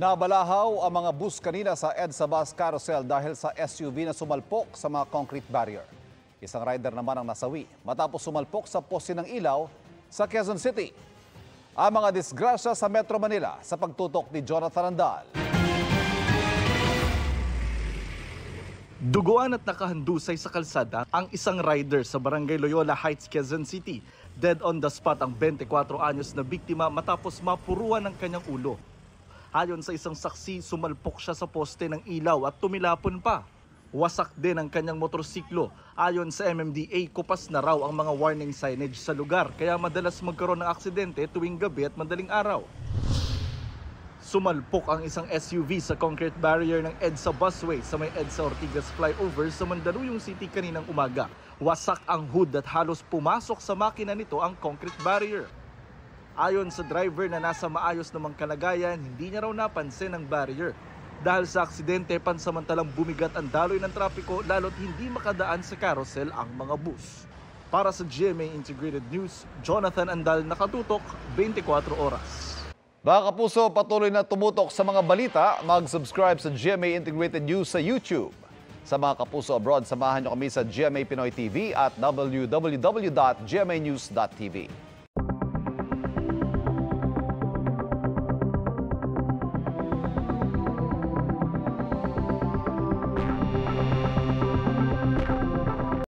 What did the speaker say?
Nabalahaw ang mga bus kanina sa EDSA Bus Carousel dahil sa SUV na sumalpok sa mga concrete barrier. Isang rider naman ang nasawi matapos sumalpok sa poste ng ilaw sa Quezon City. Ang mga disgrasya sa Metro Manila sa pagtutok ni Jonathan Andal. Duguan at nakahandusay sa kalsada ang isang rider sa Barangay Loyola Heights, Quezon City. Dead on the spot ang 24 anyos na biktima matapos mapuruan ng kanyang ulo. Ayon sa isang saksi, sumalpok siya sa poste ng ilaw at tumilapon pa. Wasak din ang kanyang motorsiklo. Ayon sa MMDA, kupas na raw ang mga warning signage sa lugar kaya madalas magkaroon ng aksidente tuwing gabi at madaling araw. Sumalpok ang isang SUV sa concrete barrier ng EDSA Busway sa may EDSA Ortigas Flyover sa Mandaluyong City kaninang umaga. Wasak ang hood at halos pumasok sa makina nito ang concrete barrier. Ayon sa driver na nasa maayos namang kalagayan, hindi niya raw napansin ang barrier. Dahil sa aksidente, pansamantalang bumigat ang daloy ng trapiko lalo't hindi makadaan sa carousel ang mga bus. Para sa GMA Integrated News, Jonathan Andal, nakatutok 24 oras. Mga kapuso, patuloy na tumutok sa mga balita. Mag-subscribe sa GMA Integrated News sa YouTube. Sa mga kapuso abroad, samahan niyo kami sa GMA Pinoy TV at www.gmanews.tv.